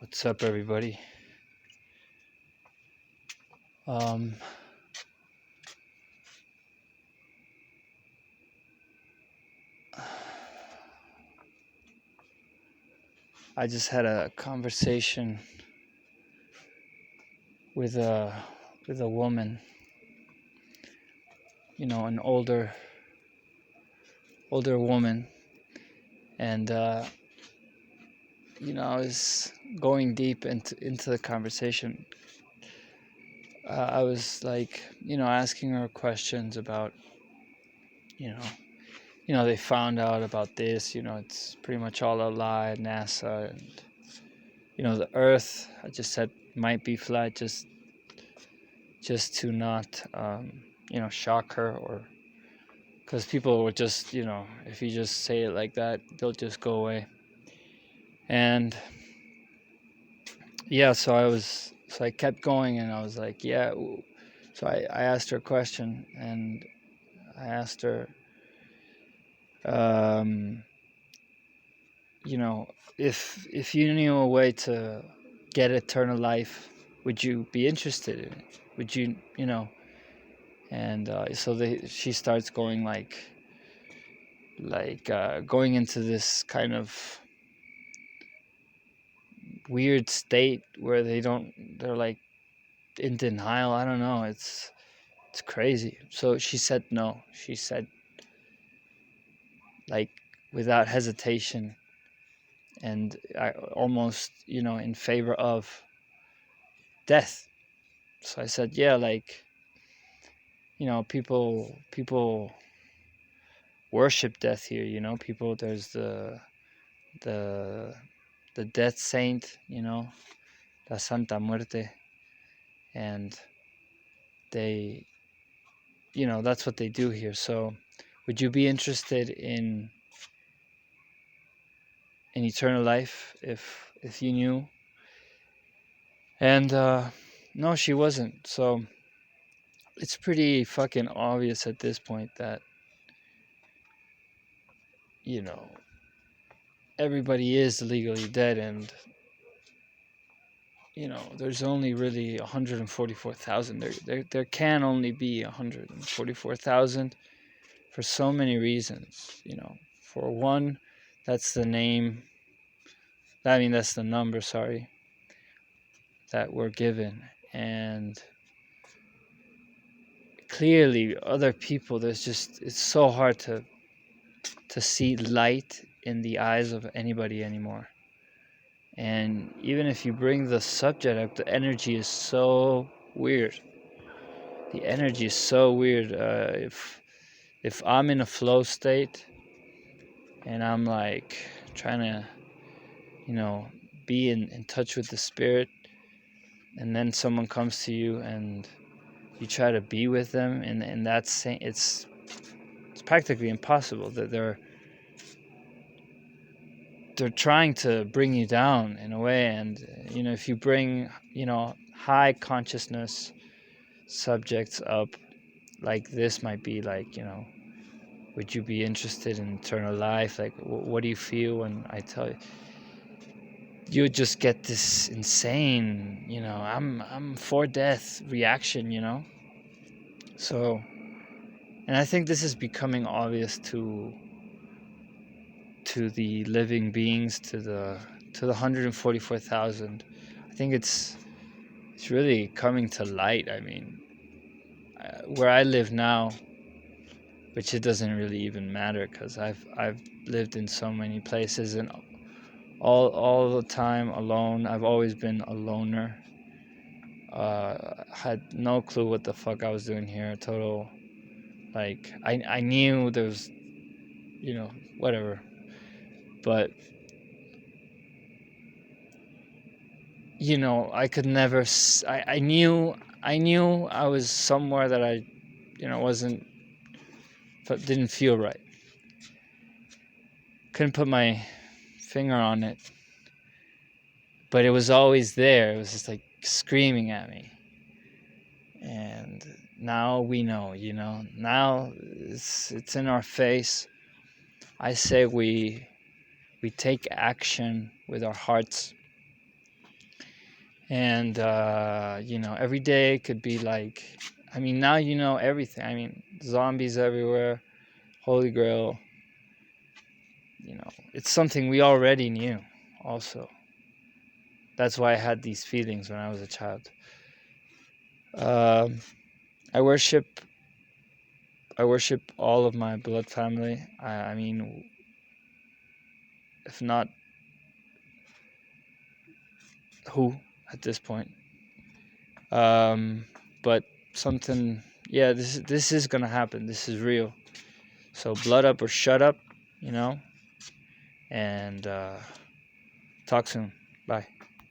What's up, everybody? Um, I just had a conversation with a woman, an older woman, and I was going deep into the conversation. I was like, asking her questions about, you know, they found out about this. It's pretty much all a lie, NASA, and the Earth. I just said might be flat, just to not, shock her, or because people would just, if you just say it like that, they'll just go away. And yeah, so I kept going, and I was like, yeah. So I asked her a question, and I asked her, um, if you knew a way to get eternal life, would you be interested in it? Would you, And she starts going going into this kind of weird state where they're like in denial. I don't know. It's crazy. So she said no. She said, like, without hesitation, and I almost, in favor of death. So I said, yeah, like, people worship death here. People. There's the the death saint. La Santa Muerte, and they, that's what they do here. So would you be interested in eternal life if you knew? And no, she wasn't. So it's pretty fucking obvious at this point that, everybody is legally dead, and there's only really 144,000. There can only be 144,000 for so many reasons. For one, that's the name. That's the number. Sorry, that we're given, and clearly, other people. It's so hard to see light in the eyes of anybody anymore. And even if you bring the subject up, the energy is so weird. The energy is so weird. If I'm in a flow state and I'm like trying to, be in touch with the spirit, and then someone comes to you and you try to be with them, and that's it's practically impossible. That they're trying to bring you down in a way. And if you bring high consciousness subjects up, like this might be like, would you be interested in eternal life? Like, what do you feel when I tell you? You would just get this insane, I'm for death reaction. So, and I think this is becoming obvious to the living beings, to the 144,000. I think it's really coming to light. I mean, where I live now, which it doesn't really even matter, because I've lived in so many places, and all the time alone. I've always been a loner. Had no clue what the fuck I was doing here. Total, like, I knew there was, whatever, but I could never. I knew I was somewhere that I, wasn't, but didn't feel right. Couldn't put my finger on it, but it was always there. It was just like screaming at me. And now we know, Now it's in our face. I say we take action with our hearts, And every day could be like, I mean, now you know everything. I mean, zombies everywhere, Holy Grail. It's something we already knew. Also, that's why I had these feelings when I was a child. I worship all of my blood family. I mean, if not who at this point. But something, yeah, this is gonna happen. This is real. So blood up or shut up, and talk soon. Bye.